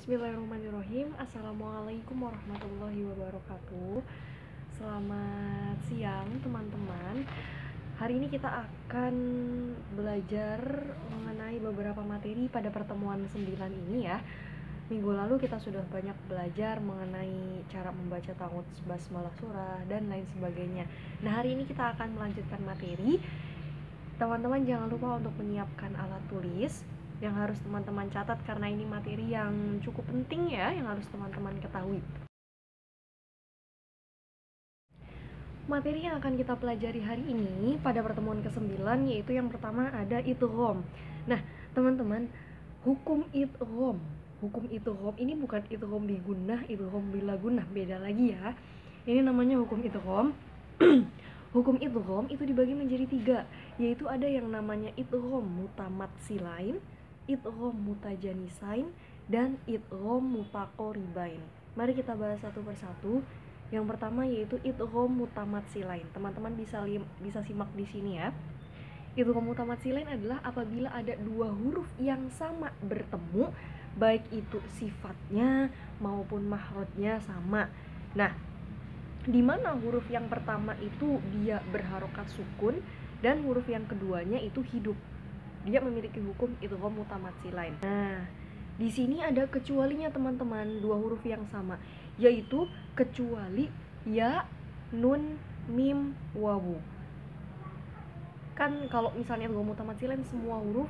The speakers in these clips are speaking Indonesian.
Bismillahirrahmanirrahim. Assalamualaikum warahmatullahi wabarakatuh. Selamat siang teman-teman. Hari ini kita akan belajar mengenai beberapa materi pada pertemuan 9 ini ya. Minggu lalu kita sudah banyak belajar mengenai cara membaca ta'awudz, basmalah surah, dan lain sebagainya. Nah, hari ini kita akan melanjutkan materi. Teman-teman jangan lupa untuk menyiapkan alat tulis yang harus teman-teman catat karena ini materi yang cukup penting ya, yang harus teman-teman ketahui. Materi yang akan kita pelajari hari ini pada pertemuan ke-9 yaitu yang pertama ada idgham. Nah, teman-teman, hukum idgham ini bukan idgham bi gunnah, idgham bila gunnah, beda lagi ya. Ini namanya hukum idgham. Hukum idgham itu dibagi menjadi 3, yaitu ada yang namanya idgham mutamatsilain, idgham mutajanisain, dan idgham mutaqoribain. Mari kita bahas satu persatu. Yang pertama yaitu idgham mutamatsilain. Teman-teman bisa simak di sini ya. Idgham mutamatsilain adalah apabila ada dua huruf yang sama bertemu, baik itu sifatnya maupun mahrojnya sama. Nah, di mana huruf yang pertama itu dia berharokat sukun dan huruf yang keduanya itu hidup, dia memiliki hukum idgham mutamatsilain. Nah, di sini ada kecualinya teman-teman, dua huruf yang sama, yaitu kecuali ya, nun, mim, wawu. Kan kalau misalnya idgham mutamatsilain semua huruf,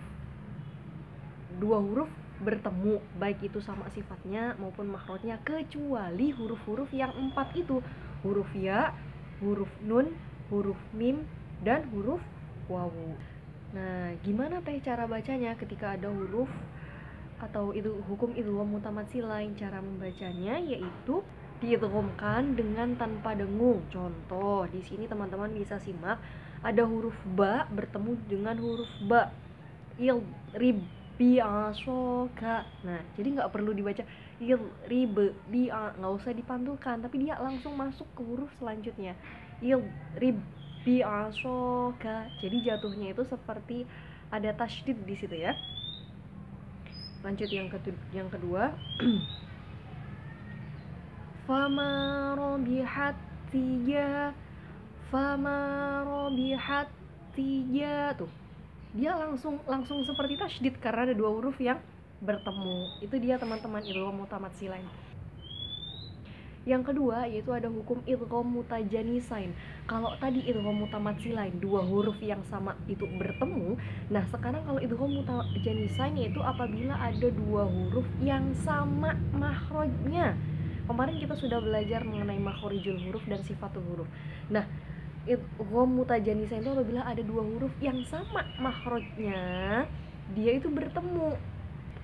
dua huruf bertemu, baik itu sama sifatnya maupun makrotnya, kecuali huruf-huruf yang 4 itu, huruf ya, huruf nun, huruf mim, dan huruf wawu. Nah, gimana teh cara bacanya ketika ada huruf atau itu hukum idgham mutamatsilain? Cara membacanya yaitu diidghamkan dengan tanpa dengung. Contoh, di sini teman-teman bisa simak ada huruf ba bertemu dengan huruf ba. Rib bi'asoka. Nah, jadi nggak perlu dibaca rib bi'a, nggak usah dipantulkan, tapi dia langsung masuk ke huruf selanjutnya. Rib bi'asoka. Jadi jatuhnya itu seperti ada tasydid di situ ya. Lanjut yang kedua. Fama robihat tiga tuh. Dia langsung seperti tasydid karena ada dua huruf yang bertemu. Itu dia teman-teman idgham mutamatsilain. Yang kedua yaitu ada hukum idgham mutajanisain. Kalau tadi idgham mutamatsilain dua huruf yang sama itu bertemu, nah sekarang kalau idgham mutajanisain yaitu apabila ada dua huruf yang sama makhrajnya. Kemarin kita sudah belajar mengenai makhrijul huruf dan sifatul huruf. Nah, idgham mutajanisain itu apabila ada dua huruf yang sama makhrajnya, dia itu bertemu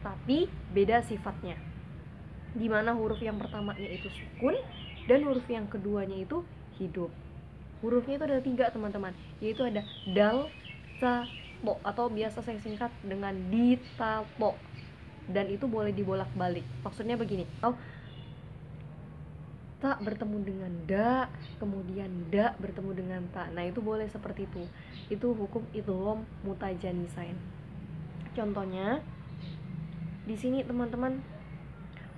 tapi beda sifatnya, di mana huruf yang pertamanya itu sukun dan huruf yang keduanya itu hidup. Hurufnya itu ada 3 teman-teman, yaitu ada dal, ta, to, atau biasa saya singkat dengan ditato, dan itu boleh dibolak-balik. Maksudnya begini, ta bertemu dengan da, kemudian da bertemu dengan ta. Nah, itu boleh seperti itu. Itu hukum idgham mutajanisain. Contohnya di sini teman-teman,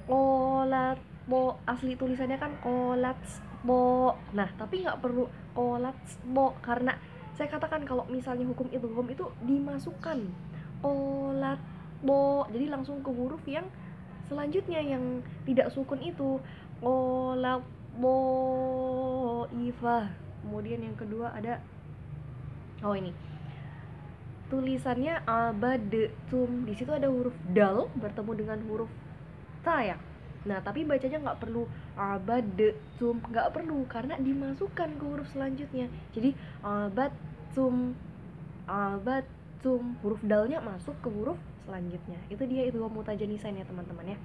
qolatbo, asli tulisannya kan qolatsbo. Nah, tapi nggak perlu qolatsbo karena saya katakan kalau misalnya hukum idgham itu dimasukkan qolatbo, jadi langsung ke huruf yang selanjutnya yang tidak sukun itu, qolatbo ifah. Kemudian yang kedua ada ini tulisannya abadtum. Di situ ada huruf dal bertemu dengan huruf ta ya. Nah, tapi bacanya nggak perlu abadtum, nggak perlu karena dimasukkan ke huruf selanjutnya. Jadi abadtum, huruf dalnya masuk ke huruf selanjutnya. Itu dia idgham mutajanisain ya teman-teman ya.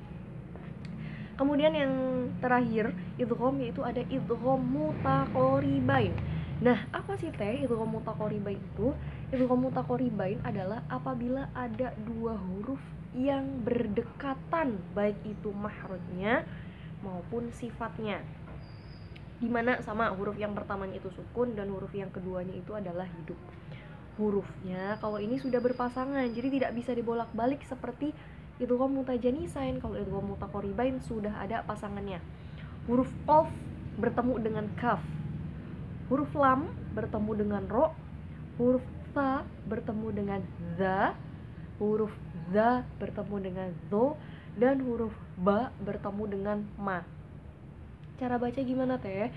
Kemudian yang terakhir idgham yaitu ada idgham mutaqoribain. Nah, apa sih teh idgham mutaqoribain itu? Idgham mutaqoribain adalah apabila ada dua huruf yang berdekatan, baik itu mahrojnya maupun sifatnya, dimana sama huruf yang pertamanya itu sukun dan huruf yang keduanya itu adalah hidup. Hurufnya kalau ini sudah berpasangan, jadi tidak bisa dibolak-balik seperti idgham mutajanisain. Kalau idgham mutaqaribain sudah ada pasangannya. Huruf qaf bertemu dengan kaf, huruf lam bertemu dengan ro, huruf tha bertemu dengan za, huruf za bertemu dengan zo, dan huruf ba bertemu dengan ma. Cara baca gimana teh?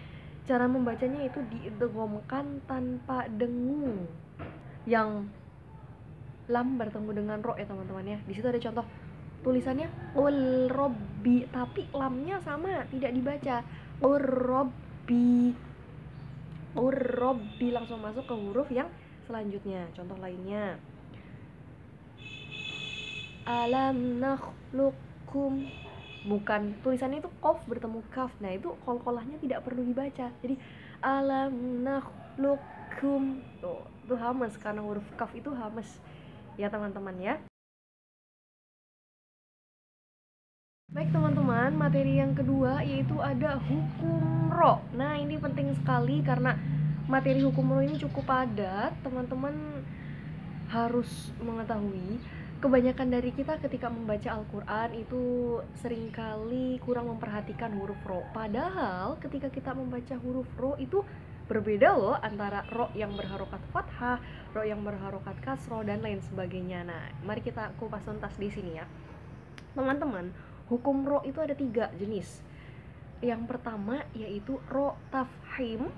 Cara membacanya itu diidghamkan tanpa dengung. Yang lam bertemu dengan ro ya teman-teman ya. Di situ ada contoh tulisannya ul robbi, tapi lamnya sama, tidak dibaca. Ur robbi, ur robbi, langsung masuk ke huruf yang selanjutnya. Contoh lainnya, alam nakhluqkum, bukan, tulisannya itu qaf bertemu kaf. Nah itu qalqalahnya tidak perlu dibaca. Jadi alam nakhluqkum, tuh itu hamas karena huruf kaf itu hamas ya teman-teman ya. Baik teman-teman, materi yang kedua yaitu ada hukum ro. Nah ini penting sekali karena materi hukum ro ini cukup padat. Teman-teman harus mengetahui, kebanyakan dari kita ketika membaca Al-Quran itu seringkali kurang memperhatikan huruf ro. Padahal ketika kita membaca huruf ro itu berbeda loh antara ro yang berharokat fathah, ro yang berharokat kasroh, dan lain sebagainya. Nah mari kita kupas tuntas di sini ya teman-teman. Hukum ro itu ada 3 jenis. Yang pertama yaitu ro tafhim,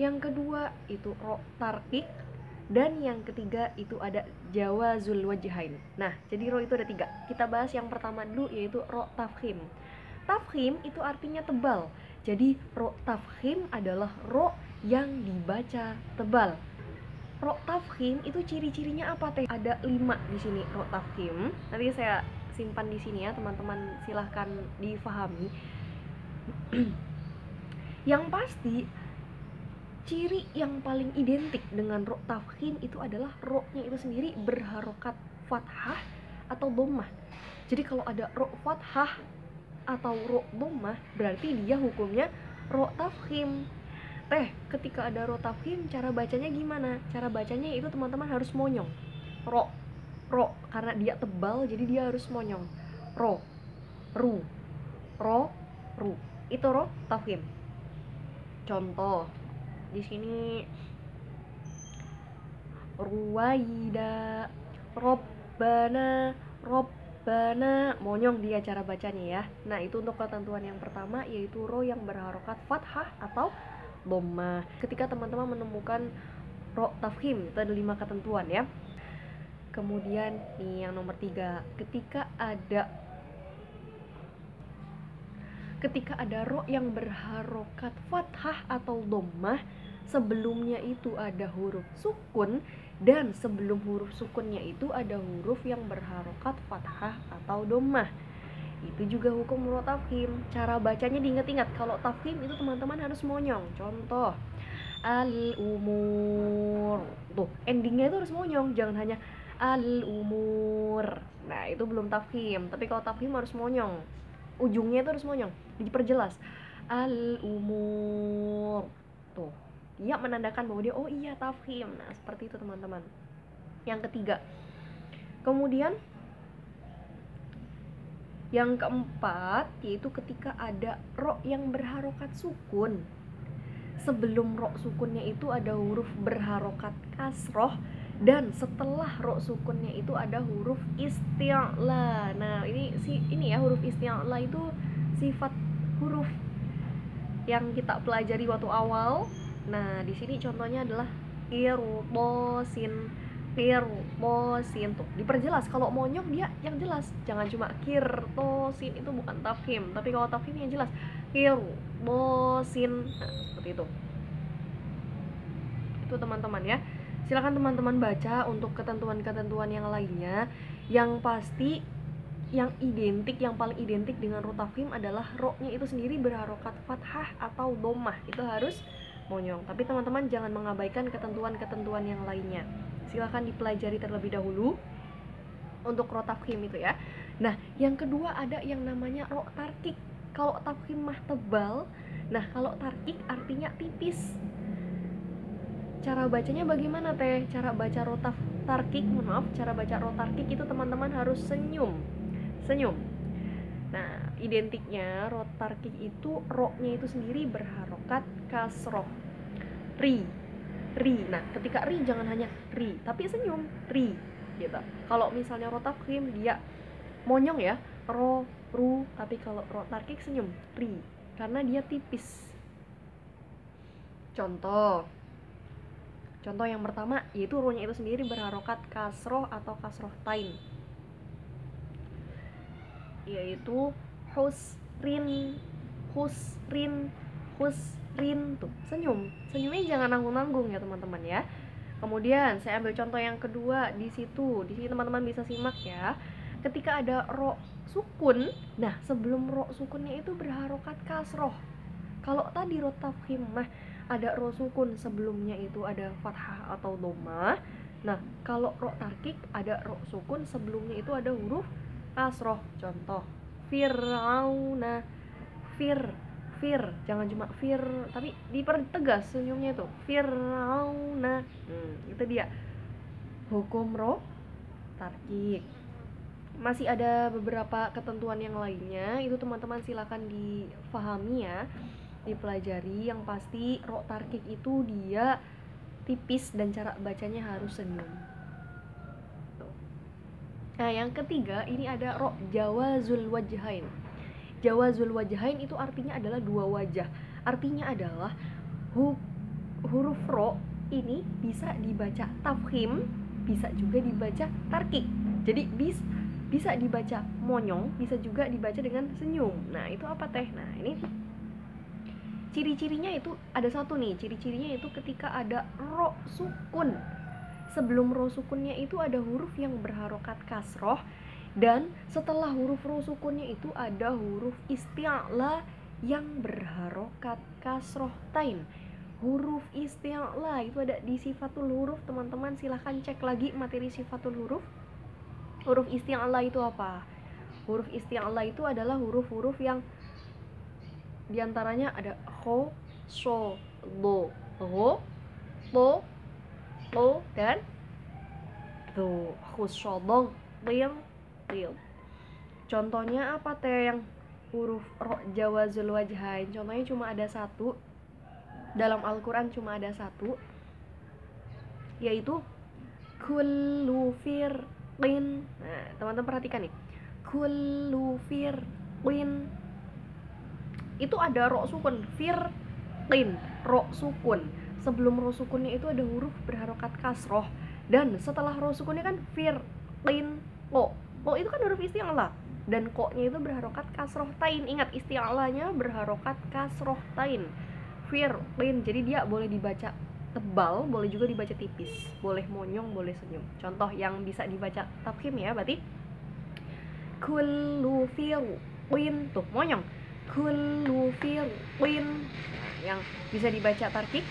yang kedua itu ro tarkik, dan yang ketiga itu ada jawazul wajhain. Nah jadi ro itu ada 3. Kita bahas yang pertama dulu yaitu ro tafhim. Tafhim itu artinya tebal. Jadi ro tafhim adalah ro yang dibaca tebal. Ro tafhim itu ciri-cirinya apa teh? Ada 5 di sini ro tafhim. Nanti saya simpan di sini ya teman-teman, silahkan difahami. Yang pasti ciri yang paling identik dengan ro tafkhim itu adalah ro-nya itu sendiri berharokat fathah atau dhammah. Jadi kalau ada ro fathah atau ro dhammah berarti dia hukumnya ro tafkhim. Ketika ada ro tafkhim, cara bacanya gimana? Cara bacanya itu teman-teman harus monyong. Ro karena dia tebal jadi dia harus monyong. Ro, ru, ro, ru. Itu ro tafkhim. Contoh di sini ruwaida, robbana, monyong dia cara bacanya ya. Nah itu untuk ketentuan yang pertama yaitu ro yang berharokat fathah atau dhammah. Ketika teman-teman menemukan ro tafkhim itu ada 5 ketentuan ya. Kemudian nih yang nomor 3, ketika ada ro yang berharokat fathah atau dhammah, sebelumnya itu ada huruf sukun, dan sebelum huruf sukunnya itu ada huruf yang berharokat fathah atau dhammah. Itu juga hukum ro tafkhim. Cara bacanya diingat-ingat, kalau tafkhim itu teman-teman harus monyong. Contoh al-umur, tuh endingnya itu harus monyong, jangan hanya al-umur. Nah itu belum tafkhim, tapi kalau tafkhim harus monyong, ujungnya itu harus monyong, diperjelas al-umur. Tuh dia menandakan bahwa dia oh iya tafkhim. Nah seperti itu teman-teman. Yang ketiga, kemudian yang keempat yaitu ketika ada ro yang berharokat sukun, sebelum ro sukunnya itu ada huruf berharokat kasroh, dan setelah ro sukunnya itu ada huruf isti'la. Nah ini ya huruf isti'la itu sifat huruf yang kita pelajari waktu awal. Nah di sini contohnya adalah kirtosin, tuh diperjelas. Kalau monyong dia yang jelas, jangan cuma kirtosin, itu bukan tafkhim. Tapi kalau tafkhim yang jelas kirtosin. Nah seperti itu teman-teman ya. Silakan teman-teman baca untuk ketentuan-ketentuan yang lainnya. Yang pasti yang paling identik dengan ro tafkhim adalah ro-nya itu sendiri berharokat fathah atau dhammah, itu harus monyong. Tapi teman-teman jangan mengabaikan ketentuan-ketentuan yang lainnya. Silakan dipelajari terlebih dahulu untuk ro tafkhim itu ya. Nah, yang kedua ada yang namanya ro tarkik. Kalau tafkhim mah tebal, nah kalau tarkik artinya tipis. Cara bacanya bagaimana teh? Cara baca ro tarkik, cara baca ro tarkik itu teman-teman harus senyum. senyum. Nah, identiknya ro tarkik itu ro-nya itu sendiri berharokat kasroh. Ri. Nah, ketika ri jangan hanya ri, tapi senyum, ri gitu. Kalau misalnya ro tafkhim dia monyong ya, ro, ru, tapi kalau ro tarkik senyum, ri, karena dia tipis. Contoh yang pertama yaitu ro-nya itu sendiri berharokat kasroh atau kasroh tain, yaitu husrin, tuh senyumnya jangan nanggung-nanggung ya teman-teman ya. Kemudian saya ambil contoh yang kedua di sini teman-teman bisa simak ya. Ketika ada ro sukun, nah sebelum ro sukunnya itu berharokat kasroh. Kalau tadi ro tafkhim mah ada ro sukun, sebelumnya itu ada fathah atau dhammah. Nah, kalau ro tarkik ada ro sukun, sebelumnya itu ada huruf kasroh. Contoh Fir'auna, fir, jangan cuma fir, tapi dipertegas senyumnya itu Fir'auna. Itu dia hukum ro tarkik. Masih ada beberapa ketentuan yang lainnya, itu teman-teman silakan difahami ya, dipelajari. Yang pasti ro tarkik itu dia tipis dan cara bacanya harus senyum. Nah, yang ketiga ini ada ro jawazul wajhain. Jawazul wajhain itu artinya adalah dua wajah. Artinya adalah huruf ro ini bisa dibaca tafkhim, bisa juga dibaca tarkik. Jadi bisa dibaca monyong, bisa juga dibaca dengan senyum. Nah, itu apa teh? Nah, ini ciri-cirinya itu ada satu nih. Ciri-cirinya itu ketika ada ro sukun. Sebelum ro sukunnya itu ada huruf yang berharokat kasroh, dan setelah huruf ro sukunnya itu ada huruf isti'la yang berharokat kasroh tain. Huruf isti'la itu ada di sifatul huruf, teman-teman silahkan cek lagi materi sifatul huruf. Huruf isti'la itu apa? Huruf isti'la itu adalah huruf-huruf yang diantaranya ada ho, so, lo, ho, lo, dan tuh khusyodong, til. Contohnya apa teh yang huruf ro jawazul wajhain? Contohnya cuma ada satu dalam Al-Quran, cuma ada satu, yaitu kullu firqin. Nah, teman-teman perhatikan nih, kullu firqin itu ada ro sukun, firqin, ro sukun. Sebelum ro sukunnya itu ada huruf berharokat kasroh, dan setelah ro sukunnya kan firqin, ko itu kan huruf isti'la, dan ko-nya itu berharokat kasroh tain. Ingat, isti'lanya berharokat kasroh tain, firqin. Jadi dia boleh dibaca tebal, boleh juga dibaca tipis, boleh monyong, boleh senyum. Contoh yang bisa dibaca tafkhim ya, berarti kullu firqin, tuh monyong, kullu firqin. Nah, yang bisa dibaca tarkik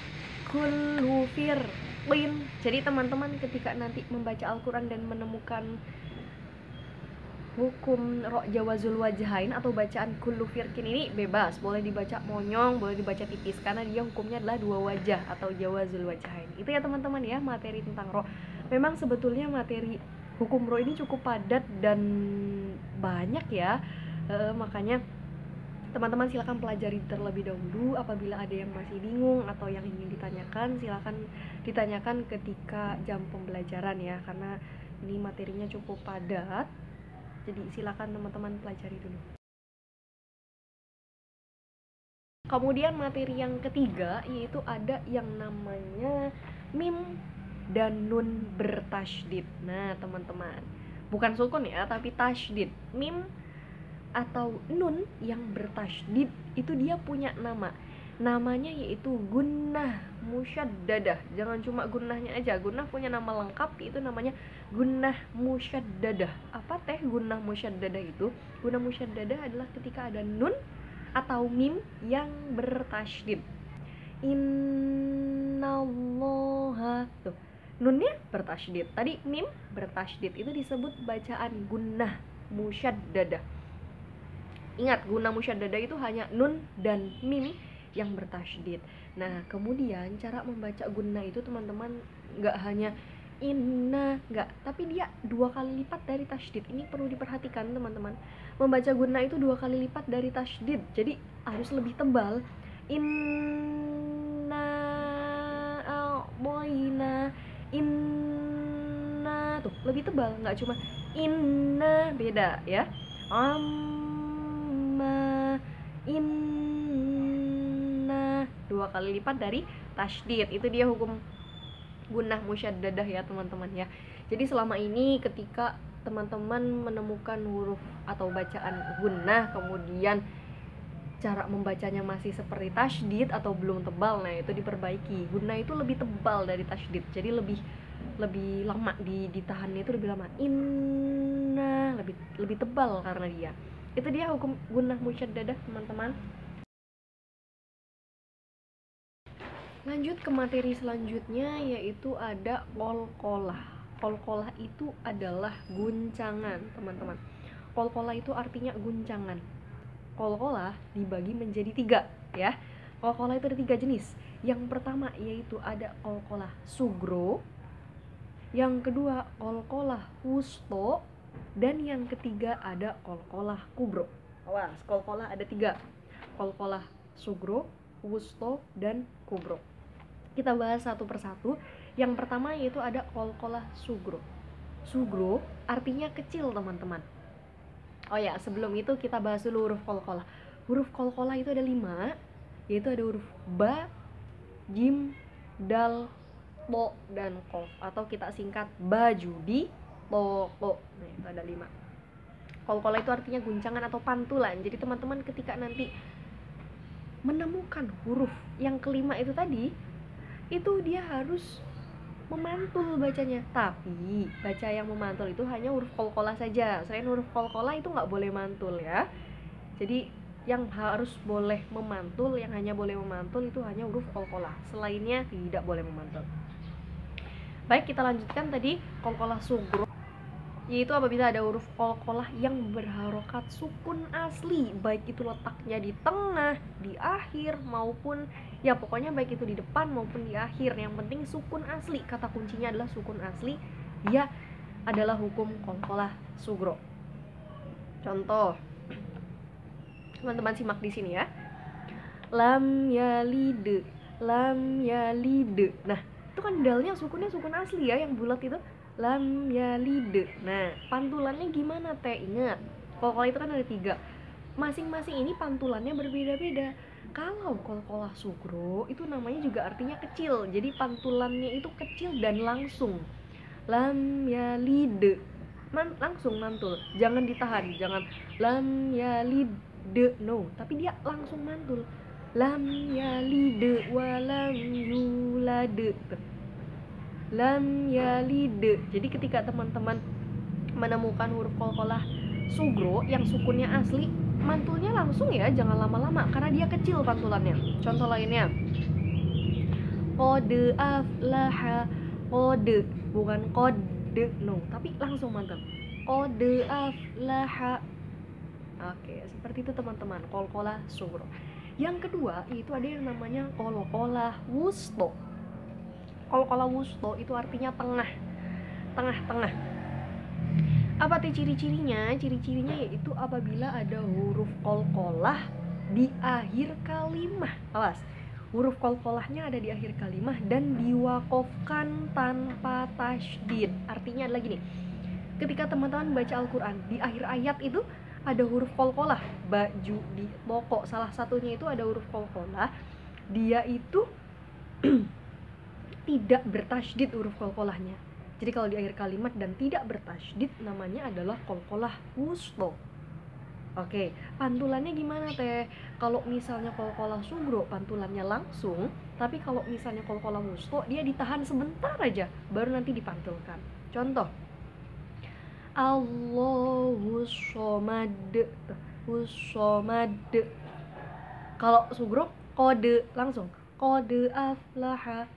kullu firqin. Jadi teman-teman ketika nanti membaca Al-Quran dan menemukan hukum ro jawazul wajhain atau bacaan kullu firqin ini bebas, boleh dibaca monyong, boleh dibaca tipis, karena dia hukumnya adalah dua wajah atau jawazul wajhain. Itu ya teman-teman ya, materi tentang ro. Memang sebetulnya materi hukum ro ini cukup padat dan banyak ya, makanya teman-teman silakan pelajari terlebih dahulu. Apabila ada yang masih bingung atau yang ingin ditanyakan, silakan ditanyakan ketika jam pembelajaran ya, karena ini materinya cukup padat. Jadi silakan teman-teman pelajari dulu. Kemudian materi yang ketiga yaitu ada yang namanya mim dan nun bertasydid. Nah, teman-teman, bukan sukun ya, tapi tasydid. Mim atau nun yang bertasydid itu dia punya nama. Namanya yaitu gunnah musyaddadah. Jangan cuma gunnahnya aja. Gunnah punya nama lengkap, itu namanya gunnah musyaddadah. Apa teh gunnah musyaddadah itu? Gunnah musyaddadah adalah ketika ada nun atau mim yang bertasydid. Innallaha, tuh nunnya bertasydid, tadi mim bertasydid, itu disebut bacaan gunnah musyaddadah. Ingat, gunnah musyaddadah itu hanya nun dan mim yang bertasydid. Nah, kemudian cara membaca gunnah itu teman-teman nggak hanya inna, enggak, tapi dia 2 kali lipat dari tasydid. Ini perlu diperhatikan teman-teman, membaca gunna itu 2 kali lipat dari tasydid, jadi harus lebih tebal. Inna a'boina, inna, tuh lebih tebal, nggak cuma inna, beda ya. Amma, inna, 2 kali lipat dari tasydid. Itu dia hukum gunnah musyaddadah ya teman-teman ya. Jadi selama ini ketika teman-teman menemukan huruf atau bacaan gunnah kemudian cara membacanya masih seperti tasydid atau belum tebal, nah itu diperbaiki. Gunnah itu lebih tebal dari tasydid, jadi lebih lama ditahannya itu lebih lama. Inna lebih tebal karena dia. Itu dia hukum gunnah musyaddadah teman-teman. Lanjut ke materi selanjutnya, yaitu ada qalqalah. Qalqalah itu adalah guncangan teman-teman. Qalqalah itu artinya guncangan. Qalqalah dibagi menjadi 3 ya. Qalqalah itu ada 3 jenis. Yang pertama yaitu ada qalqalah sugro, yang kedua qalqalah wusto, dan yang ketiga ada qalqalah kubro. Awas, qalqalah ada 3. Qalqalah sugro, wusto, dan kubro. Kita bahas satu persatu. Yang pertama yaitu ada qalqalah sugro. Sugro artinya kecil teman-teman. Oh ya, sebelum itu kita bahas dulu huruf qalqalah. Huruf qalqalah itu ada 5, yaitu ada huruf ba, jim, dal, to, dan qaf, atau kita singkat bajudi, toko. Nah, itu ada 5. Qalqalah itu artinya guncangan atau pantulan. Jadi teman-teman ketika nanti menemukan huruf yang kelima itu tadi, itu dia harus memantul bacanya. Tapi baca yang memantul itu hanya huruf qalqalah saja. Selain huruf qalqalah itu nggak boleh mantul ya. Jadi yang harus boleh memantul, yang hanya boleh memantul itu hanya huruf qalqalah. Selainnya tidak boleh memantul. Baik, kita lanjutkan tadi qalqalah sugro, yaitu apabila ada huruf qalqalah yang berharokat sukun asli, baik itu letaknya di tengah, di akhir, maupun ya pokoknya baik itu di depan maupun di akhir, yang penting sukun asli. Kata kuncinya adalah sukun asli. Dia adalah hukum qalqalah sugro. Contoh, teman-teman simak di sini ya. Lam yalid, lam yalid. Nah, itu kan dalnya sukunnya sukun asli ya, yang bulat itu. Lam yalid. Nah, pantulannya gimana teh? Ingat, qalqalah itu kan ada 3. Masing-masing ini pantulannya berbeda-beda. Kalau qalqalah sugro itu namanya juga artinya kecil, jadi pantulannya itu kecil dan langsung. Lam yalid, langsung mantul, jangan ditahan, jangan lam yalid, no, tapi dia langsung mantul. Lam yalid wa lam yulad, lam yalid. Jadi ketika teman-teman menemukan huruf qalqalah sugro yang sukunnya asli, mantulnya langsung ya, jangan lama-lama karena dia kecil pantulannya. Contoh lainnya, qad aflaha, qad, bukan qad, no, tapi langsung mantul. Qad aflaha. Oke, seperti itu teman-teman, qalqalah sugro. Yang kedua itu ada yang namanya qalqalah wusto. Qalqalah wusto itu artinya tengah. Apa tuh ciri-cirinya? Ciri-cirinya yaitu apabila ada huruf qalqalah di akhir kalimah. Awas, huruf qalqalahnya ada di akhir kalimah dan diwaqafkan tanpa tasydid. Artinya adalah gini, ketika teman-teman baca Al-Quran, di akhir ayat itu ada huruf qalqalah, baju di toko, salah satunya itu ada huruf qalqalah, dia itu tidak bertasydid huruf qalqalahnya. Jadi kalau di akhir kalimat dan tidak bertasydid namanya adalah qalqalah wusto. Oke, pantulannya gimana teh? Kalau misalnya qalqalah sugro pantulannya langsung, tapi kalau misalnya qalqalah wusto dia ditahan sebentar aja baru nanti dipantulkan. Contoh, Allahus somad, somad. Kalau sugro kode langsung, kode aflaha.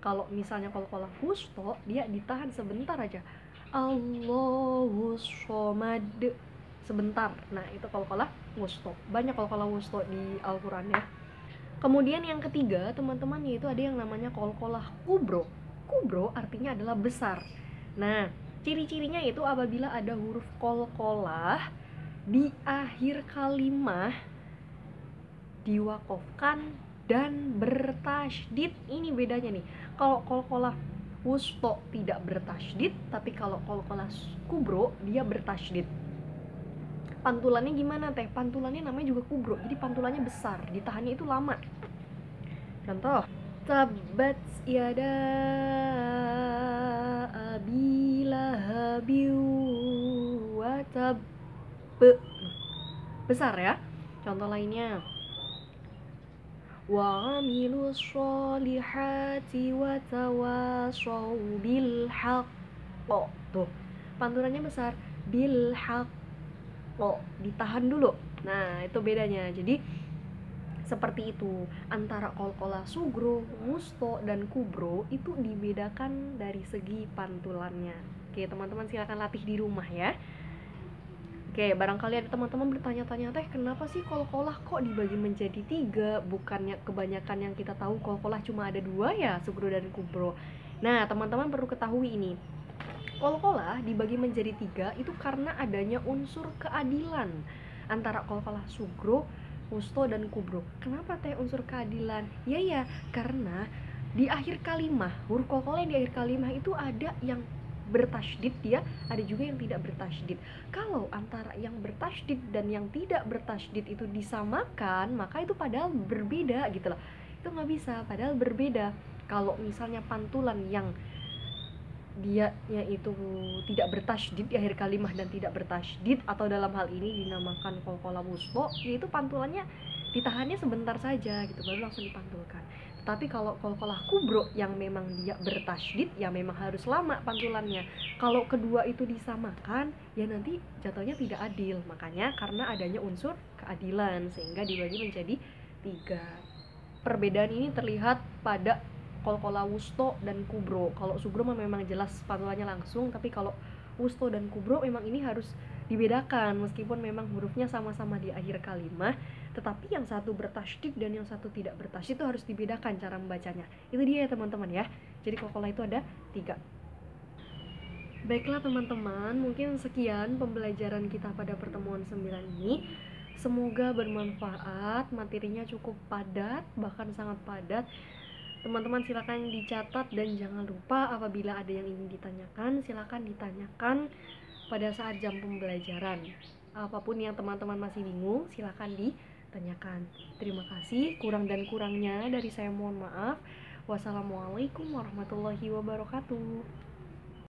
Kalau misalnya qalqalah wusto dia ditahan sebentar aja, Allahus somad, sebentar. Nah, itu qalqalah wusto. Banyak qalqalah wusto di Al-Qur'an ya. Kemudian yang ketiga, teman-teman, yaitu ada yang namanya qalqalah kubro. Kubro artinya adalah besar. Nah, ciri-cirinya itu apabila ada huruf qalqalah di akhir kalimah diwakofkan dan bertasydid. Ini bedanya nih. Kalau qalqalah wusto tidak bertasydid, tapi kalau qalqalah kubro dia bertasydid. Pantulannya gimana teh? Pantulannya namanya juga kubro, jadi pantulannya besar, ditahannya itu lama. Contoh, tabat yada abi lahabi wa tab. Besar ya. Contoh lainnya, wa amilus sholihati wa tawashaw bil haqq. Tuh, pantulannya besar, bil haqq. Ditahan dulu. Nah, itu bedanya. Jadi seperti itu, antara qalqalah sugro, wusto, dan kubro itu dibedakan dari segi pantulannya. Oke, teman-teman silakan latih di rumah ya. Oke, barangkali ada teman-teman bertanya-tanya, teh kenapa sih qalqalah kok dibagi menjadi 3? Bukannya kebanyakan yang kita tahu qalqalah cuma ada 2 ya, sugro dan kubro. Nah, teman-teman perlu ketahui ini. Qalqalah dibagi menjadi 3 itu karena adanya unsur keadilan antara qalqalah sugro, wusto, dan kubro. Kenapa teh unsur keadilan? Ya, karena di akhir kalimah, huruf qalqalah di akhir kalimah itu ada yang bertasydid dia, ada juga yang tidak bertasydid. Kalau antara yang bertasydid dan yang tidak bertasydid itu disamakan, maka itu padahal berbeda gitu loh. Itu nggak bisa, padahal berbeda. Kalau misalnya pantulan yang dia yaitu tidak bertasydid di akhir kalimah dan tidak bertasydid, atau dalam hal ini dinamakan qalqalah wusto, yaitu pantulannya ditahannya sebentar saja gitu baru langsung dipantulkan. Tapi kalau qalqalah kubro yang memang dia bertasydid ya memang harus lama pantulannya. Kalau kedua itu disamakan ya nanti jatuhnya tidak adil. Makanya karena adanya unsur keadilan sehingga dibagi menjadi 3. Perbedaan ini terlihat pada qalqalah wusto dan kubro. Kalau sugro memang jelas pantulannya langsung, tapi kalau wusto dan kubro memang ini harus dibedakan meskipun memang hurufnya sama-sama di akhir kalimah, tetapi yang satu bertasydid dan yang satu tidak bertasydid itu harus dibedakan cara membacanya. Itu dia ya teman-teman ya. Jadi qalqalah itu ada 3. Baiklah teman-teman, mungkin sekian pembelajaran kita pada pertemuan 9 ini. Semoga bermanfaat, materinya cukup padat, bahkan sangat padat. Teman-teman silakan dicatat dan jangan lupa apabila ada yang ingin ditanyakan, silakan ditanyakan pada saat jam pembelajaran. Apapun yang teman-teman masih bingung, silakan ditanyakan. Terima kasih, kurang dan kurangnya dari saya mohon maaf. Wassalamualaikum warahmatullahi wabarakatuh.